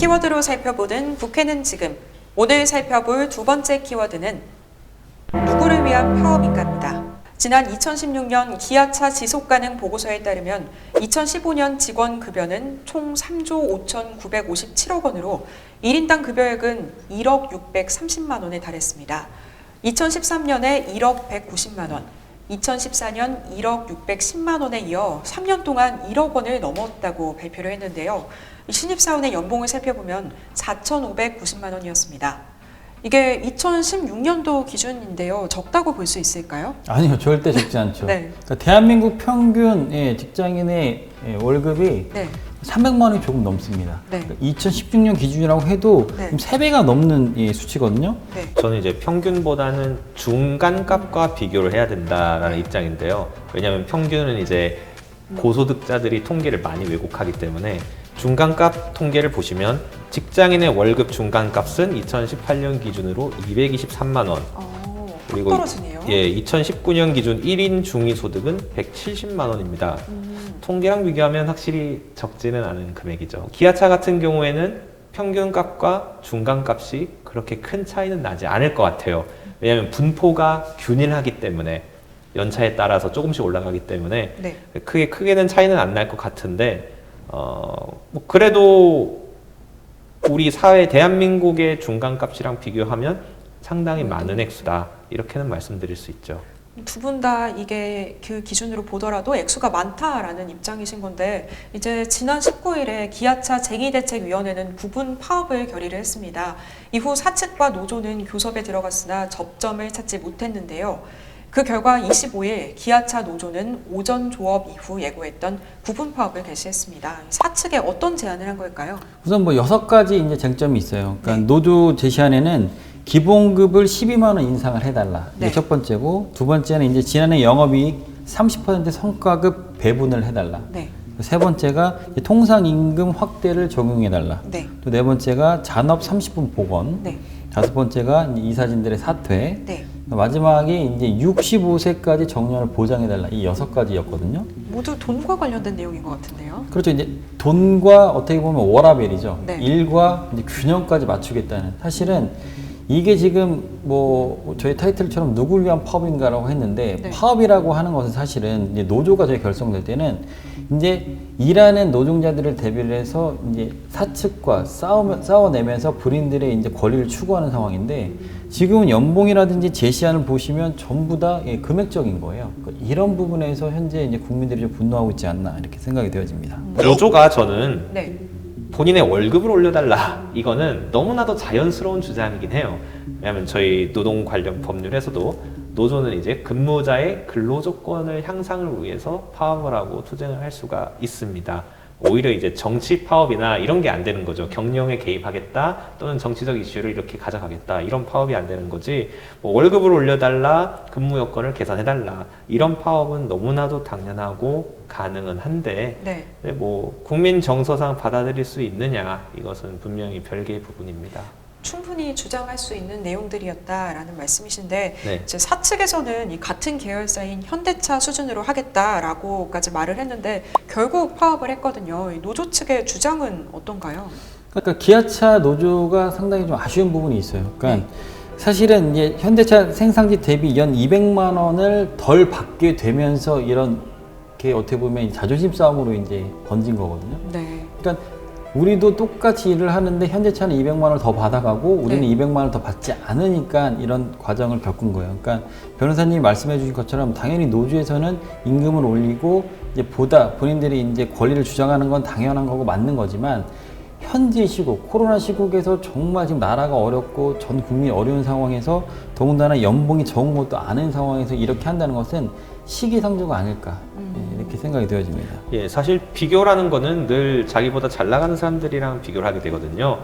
키워드로 살펴보는 국회는 지금. 오늘 살펴볼 두 번째 키워드는 누구를 위한 파업인가입니다. 지난 2016년 기아차 지속가능 보고서에 따르면 2015년 직원급여는 총 3조 5,957억 원으로 1인당 급여액은 1억 630만 원에 달했습니다. 2013년에 1억 190만 원, 2014년 1억 610만 원에 이어 3년 동안 1억 원을 넘었다고 발표를 했는데요. 신입사원의 연봉을 살펴보면 4,590만 원이었습니다. 이게 2016년도 기준인데요. 적다고 볼 수 있을까요? 아니요, 절대 적지 않죠. 네. 그러니까 대한민국 평균 직장인의 월급이 300만 원이 조금 넘습니다. 네. 그러니까 2016년 기준이라고 해도 네. 3배가 넘는 수치거든요. 네. 저는 이제 평균보다는 중간값과 비교를 해야 된다라는 입장인데요. 왜냐하면 평균은 이제 고소득자들이 통계를 많이 왜곡하기 때문에 중간값 통계를 보시면 직장인의 월급 중간값은 2018년 기준으로 223만 원. 확 떨어지네요. 2019년 기준 1인 중위 소득은 170만 원입니다. 통계랑 비교하면 확실히 적지는 않은 금액이죠. 기아차 같은 경우에는 평균값과 중간값이 그렇게 큰 차이는 나지 않을 것 같아요. 왜냐하면 분포가 균일하기 때문에 연차에 따라서 조금씩 올라가기 때문에 네. 크게는 차이는 안 날 것 같은데 그래도 우리 사회 대한민국의 중간값이랑 비교하면 상당히 많은 액수다 이렇게는 말씀드릴 수 있죠. 두 분 다 이게 그 기준으로 보더라도 액수가 많다라는 입장이신 건데 이제 지난 19일에 기아차 쟁의대책위원회는 부분 파업을 결의를 했습니다. 이후 사측과 노조는 교섭에 들어갔으나 접점을 찾지 못했는데요. 그 결과 25일 기아차 노조는 오전 조업 이후 예고했던 부분 파업을 개시했습니다. 사측에 어떤 제안을 한 걸까요? 우선 6가지 이제 쟁점이 있어요. 그러니까 네. 노조 제시안에는 기본급을 12만 원 인상을 해달라. 네. 이게 첫 번째고, 두 번째는 이제 지난해 영업이익 30% 성과급 배분을 해달라. 네. 세 번째가 통상임금 확대를 적용해달라. 네. 또 네 번째가 잔업 30분 복원. 네. 다섯 번째가 이제 이사진들의 사퇴. 네. 마지막이 이제 65세까지 정년을 보장해달라. 이 6가지였거든요. 모두 돈과 관련된 내용인 것 같은데요. 그렇죠. 이제 돈과 어떻게 보면 워라밸이죠. 네. 일과 이제 균형까지 맞추겠다는. 사실은 이게 지금 저희 타이틀처럼 누구를 위한 파업인가라고 했는데 네. 파업이라고 하는 것은 사실은 이제 노조가 저희 결성될 때는 이제 일하는 노동자들을 대비를 해서 이제 사측과 싸워내면서 본인들의 이제 권리를 추구하는 상황인데 지금은 연봉이라든지 제시안을 보시면 전부 다 금액적인 거예요. 그러니까 이런 부분에서 현재 이제 국민들이 좀 분노하고 있지 않나 이렇게 생각이 되어집니다. 노조가 저는 네. 본인의 월급을 올려달라 이거는 너무나도 자연스러운 주장이긴 해요. 왜냐하면 저희 노동 관련 법률에서도 노조는 이제 근무자의 근로조건을 향상을 위해서 파업을 하고 투쟁을 할 수가 있습니다. 오히려 이제 정치 파업이나 이런 게 안 되는 거죠. 경영에 개입하겠다 또는 정치적 이슈를 이렇게 가져가겠다 이런 파업이 안 되는 거지 월급을 올려달라 근무 여건을 개선해달라 이런 파업은 너무나도 당연하고 가능은 한데 네. 국민 정서상 받아들일 수 있느냐 이것은 분명히 별개의 부분입니다. 충분히 주장할 수 있는 내용들이었다라는 말씀이신데 네. 이제 사측에서는 이 같은 계열사인 현대차 수준으로 하겠다라고까지 말을 했는데 결국 파업을 했거든요. 이 노조 측의 주장은 어떤가요? 그러니까 기아차 노조가 상당히 좀 아쉬운 부분이 있어요. 그러니까 네. 사실은 이제 현대차 생산지 대비 연 200만 원을 덜 받게 되면서 이런 게 어떻게 보면 자존심 싸움으로 이제 번진 거거든요. 네. 그러니까 우리도 똑같이 일을 하는데 현대차는 200만 원을 더 받아가고 우리는 네. 200만 원을 더 받지 않으니까 이런 과정을 겪은 거예요. 그러니까 변호사님이 말씀해 주신 것처럼 당연히 노조에서는 임금을 올리고 이제 보다 본인들이 이제 권리를 주장하는 건 당연한 거고 맞는 거지만 현재 시국, 코로나 시국에서 정말 지금 나라가 어렵고 전 국민이 어려운 상황에서 더군다나 연봉이 적은 것도 아는 상황에서 이렇게 한다는 것은 시기상조가 아닐까 이렇게 생각이 되어집니다. 예, 사실 비교라는 거는 늘 자기보다 잘 나가는 사람들이랑 비교를 하게 되거든요.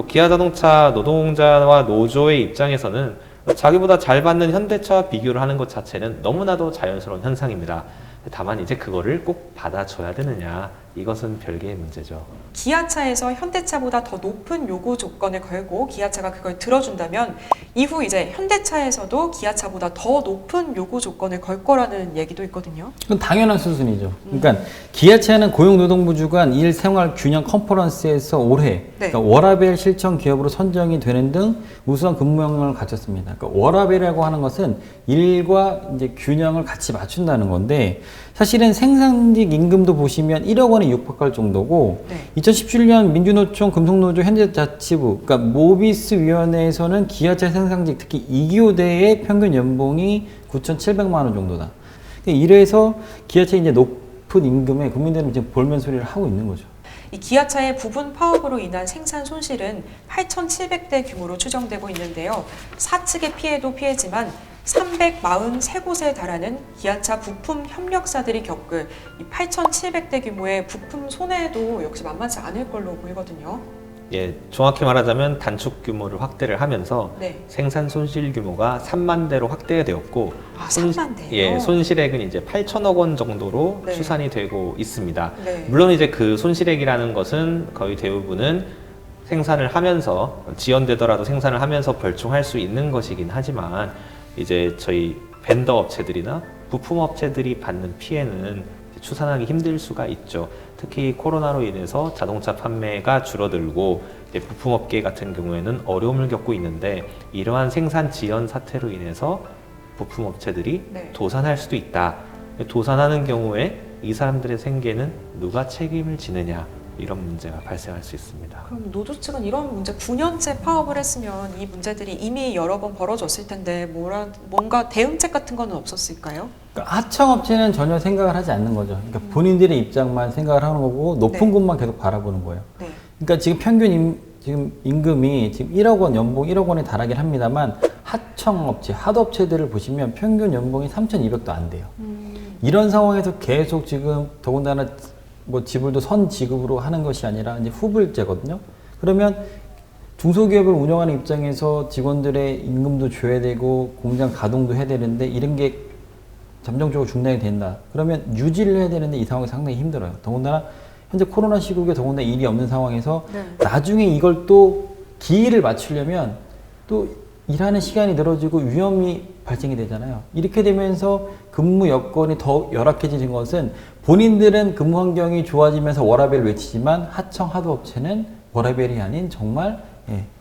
기아자동차 노동자와 노조의 입장에서는 자기보다 잘 받는 현대차와 비교를 하는 것 자체는 너무나도 자연스러운 현상입니다. 다만 이제 그거를 꼭 받아줘야 되느냐, 이것은 별개의 문제죠. 기아차에서 현대차보다 더 높은 요구 조건을 걸고 기아차가 그걸 들어준다면 이후 이제 현대차에서도 기아차보다 더 높은 요구 조건을 걸 거라는 얘기도 있거든요. 그건 당연한 수순이죠. 그러니까 기아차는 고용노동부주관 일생활균형 컨퍼런스에서 올해 그러니까 워라밸 실천 기업으로 선정이 되는 등 우수한 근무 역량을 갖췄습니다. 그러니까 워라밸이라고 하는 것은 일과 이제 균형을 같이 맞춘다는 건데, 사실은 생산직 임금도 보시면 1억 원에 육박할 정도고, 2017년 민주노총, 금속노조, 현대자치부, 그러니까 모비스 위원회에서는 기아차 생산직 특히 2교대의 평균 연봉이 9,700만 원 정도다. 그러니까 이래서 기아차 이제 높은 임금에 국민들은 지금 볼멘 소리를 하고 있는 거죠. 이 기아차의 부분 파업으로 인한 생산 손실은 8,700대 규모로 추정되고 있는데요. 사측의 피해도 피해지만 343곳에 달하는 기아차 부품 협력사들이 겪을 이 8,700대 규모의 부품 손해도 역시 만만치 않을 걸로 보이거든요. 예, 정확히 말하자면 단축 규모를 확대를 하면서 생산 손실 규모가 3만 대로 확대되었고, 3만 대요? 예, 손실액은 이제 8천억 원 정도로 추산이 되고 있습니다. 물론 이제 그 손실액이라는 것은 거의 대부분은 생산을 하면서 지연되더라도 생산을 하면서 벌충할 수 있는 것이긴 하지만, 이제 저희 벤더 업체들이나 부품 업체들이 받는 피해는 추산하기 힘들 수가 있죠. 특히 코로나로 인해서 자동차 판매가 줄어들고 부품 업계 같은 경우에는 어려움을 겪고 있는데, 이러한 생산 지연 사태로 인해서 부품 업체들이 도산할 수도 있다. 도산하는 경우에 이 사람들의 생계는 누가 책임을 지느냐, 이런 문제가 발생할 수 있습니다. 그럼 노조 측은 이런 문제 9년째 파업을 했으면 이 문제들이 이미 여러 번 벌어졌을 텐데 뭔가 대응책 같은 거는 없었을까요? 그러니까 하청업체는 전혀 생각을 하지 않는 거죠. 그러니까 본인들의 입장만 생각을 하는 거고 높은 곳만 계속 바라보는 거예요. 그러니까 지금 평균 지금 임금이 지금 1억 원, 연봉 1억 원에 달하긴 합니다만, 하청업체, 하도업체들을 보시면 평균 연봉이 3,200도 안 돼요. 이런 상황에서 계속 지금 더군다나 뭐 지불도 선지급으로 하는 것이 아니라 이제 후불제거든요. 그러면 중소기업을 운영하는 입장에서 직원들의 임금도 줘야 되고 공장 가동도 해야 되는데 이런 게 잠정적으로 중단이 된다. 그러면 유지를 해야 되는데 이 상황이 상당히 힘들어요. 더군다나 현재 코로나 시국에 더군다나 일이 없는 상황에서 나중에 이걸 또 기일을 맞추려면 또 일하는 시간이 늘어지고 위험이 발생이 되잖아요. 이렇게 되면서 근무 여건이 더 열악해지는 것은 본인들은 근무 환경이 좋아지면서 워라밸을 외치지만 하청 하도업체는 워라밸이 아닌 정말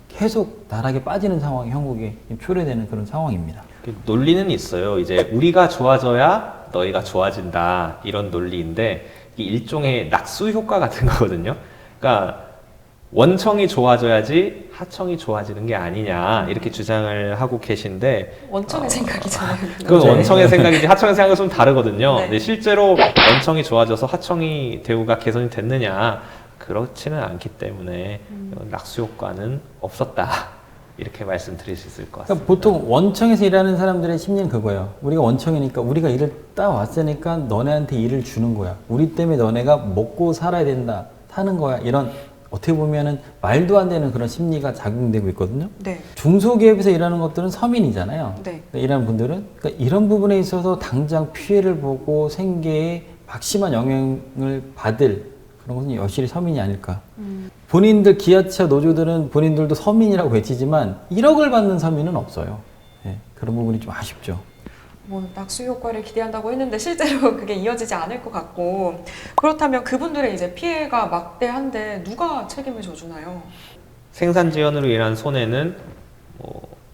계속 나락에 빠지는 상황이 형국에 초래되는 그런 상황입니다. 논리는 있어요. 이제 우리가 좋아져야 너희가 좋아진다, 이런 논리인데 이게 일종의 낙수 효과 같은 거거든요. 그러니까 원청이 좋아져야지 하청이 좋아지는 게 아니냐, 이렇게 주장을 하고 계신데, 원청의 생각이잖아요. 그건 원청의 생각이지 하청의 생각은 좀 다르거든요. 근데 실제로 원청이 좋아져서 하청이 대우가 개선이 됐느냐, 그렇지는 않기 때문에 낙수 효과는 없었다, 이렇게 말씀드릴 수 있을 것 같습니다. 그러니까 보통 원청에서 일하는 사람들의 심리는 그거예요. 우리가 원청이니까 우리가 일을 따왔으니까 너네한테 일을 주는 거야. 우리 때문에 너네가 먹고 살아야 된다, 사는 거야. 이런 어떻게 보면은 말도 안 되는 그런 심리가 작용되고 있거든요. 중소기업에서 일하는 것들은 서민이잖아요. 일하는 분들은. 그러니까 이런 부분에 있어서 당장 피해를 보고 생계에 막심한 영향을 받을 그런 것은 여실히 서민이 아닐까. 본인들 기아차 노조들은 본인들도 서민이라고 외치지만 1억을 받는 서민은 없어요. 그런 부분이 좀 아쉽죠. 뭐 낙수 효과를 기대한다고 했는데 실제로 그게 이어지지 않을 것 같고, 그렇다면 그분들의 이제 피해가 막대한데 누가 책임을 져주나요? 생산 지연으로 인한 손해는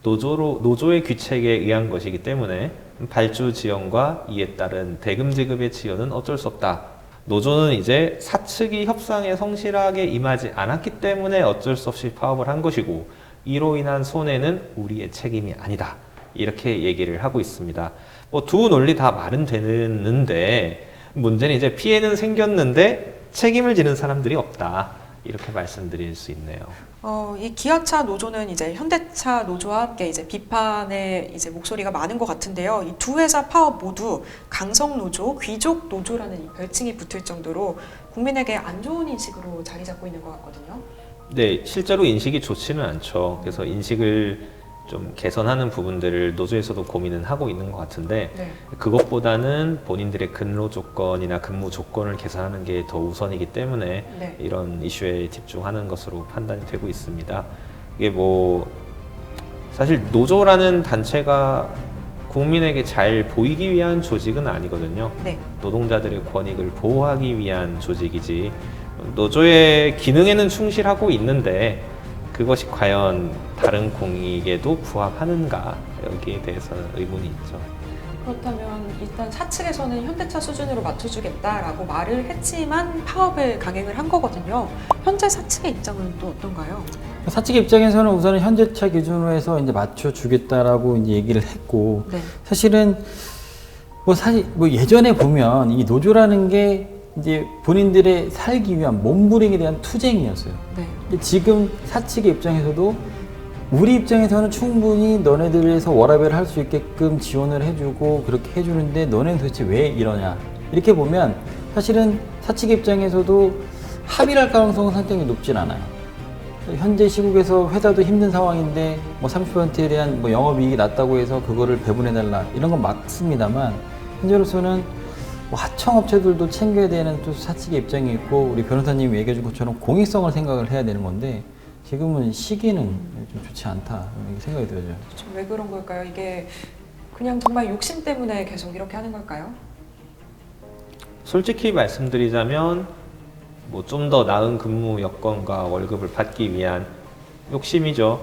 노조의 규칙에 의한 것이기 때문에 발주 지연과 이에 따른 대금 지급의 지연은 어쩔 수 없다. 노조는 이제 사측이 협상에 성실하게 임하지 않았기 때문에 어쩔 수 없이 파업을 한 것이고, 이로 인한 손해는 우리의 책임이 아니다, 이렇게 얘기를 하고 있습니다. 두 논리 다 말은 되는데, 문제는 이제 피해는 생겼는데 책임을 지는 사람들이 없다, 이렇게 말씀드릴 수 있네요. 이 기아차 노조는 이제 현대차 노조와 함께 이제 비판의 이제 목소리가 많은 것 같은데요. 이 두 회사 파업 모두 강성 노조, 귀족 노조라는 이 별칭이 붙을 정도로 국민에게 안 좋은 인식으로 자리 잡고 있는 것 같거든요. 네, 실제로 인식이 좋지는 않죠. 그래서 인식을 좀 개선하는 부분들을 노조에서도 고민은 하고 있는 것 같은데 네. 그것보다는 본인들의 근로 조건이나 근무 조건을 개선하는 게 더 우선이기 때문에 네. 이런 이슈에 집중하는 것으로 판단이 되고 있습니다. 이게 뭐 사실 노조라는 단체가 국민에게 잘 보이기 위한 조직은 아니거든요. 네. 노동자들의 권익을 보호하기 위한 조직이지 노조의 기능에는 충실하고 있는데 그것이 과연 다른 공익에도 부합하는가 여기에 대해서는 의문이 있죠. 그렇다면 일단 사측에서는 현대차 수준으로 맞춰주겠다라고 말을 했지만 파업을 강행을 한 거거든요. 현재 사측의 입장은 또 어떤가요? 사측 입장에서는 우선은 현대차 기준으로 해서 이제 맞춰주겠다라고 이제 얘기를 했고, 네. 사실은 뭐 예전에 보면 이 노조라는 게 이제 본인들의 살기 위한 몸부림에 대한 투쟁이었어요. 네. 근데 지금 사측의 입장에서도 우리 입장에서는 충분히 너네들에서 워라밸을 할 수 있게끔 지원을 해주고 그렇게 해주는데 너네는 도대체 왜 이러냐, 이렇게 보면 사실은 사측의 입장에서도 합의를 할 가능성은 상당히 높진 않아요. 현재 시국에서 회사도 힘든 상황인데 뭐 30%에 대한 뭐 영업이익이 낮다고 해서 그거를 배분해달라 이런 건 맞습니다만, 현재로서는 뭐 하청업체들도 챙겨야 되는 또 사측의 입장이 있고, 우리 변호사님이 얘기해 준 것처럼 공익성을 생각을 해야 되는 건데 지금은 시기는 좀 좋지 않다 이렇게 생각이 들어요. 좀 왜 그런 걸까요? 이게 그냥 정말 욕심 때문에 계속 이렇게 하는 걸까요? 솔직히 말씀드리자면 뭐 좀 더 나은 근무 여건과 월급을 받기 위한 욕심이죠.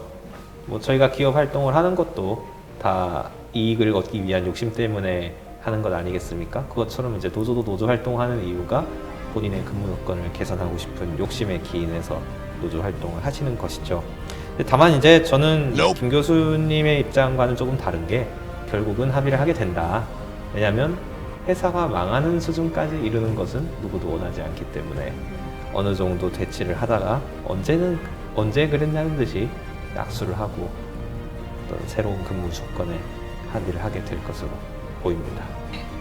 뭐 저희가 기업 활동을 하는 것도 다 이익을 얻기 위한 욕심 때문에 하는 것 아니겠습니까? 그것처럼 이제 노조도 노조 활동하는 이유가 본인의 근무 여건을 개선하고 싶은 욕심에 기인해서 노조 활동을 하시는 것이죠. 근데 다만 이제 저는 김 교수님의 입장과는 조금 다른 게 결국은 합의를 하게 된다. 왜냐하면 회사가 망하는 수준까지 이르는 것은 누구도 원하지 않기 때문에 어느 정도 대치를 하다가 언제 그랬냐는 듯이 약수를 하고 어떤 새로운 근무 조건에 합의를 하게 될 것으로 보입니다.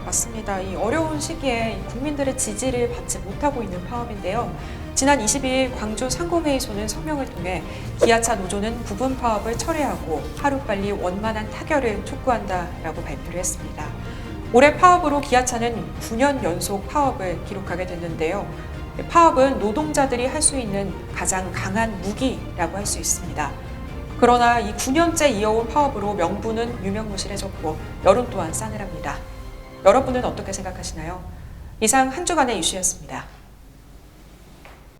맞습니다. 이 어려운 시기에 국민들의 지지를 받지 못하고 있는 파업인데요. 지난 22일 광주 상공회의소는 성명을 통해 기아차 노조는 부분 파업을 철회하고 하루빨리 원만한 타결을 촉구한다라고 발표를 했습니다. 올해 파업으로 기아차는 9년 연속 파업을 기록하게 됐는데요. 파업은 노동자들이 할 수 있는 가장 강한 무기라고 할 수 있습니다. 그러나 이 9년째 이어온 파업으로 명분은 유명무실해졌고 여론 또한 싸늘합니다. 여러분은 어떻게 생각하시나요? 이상 한 주간의 이슈였습니다.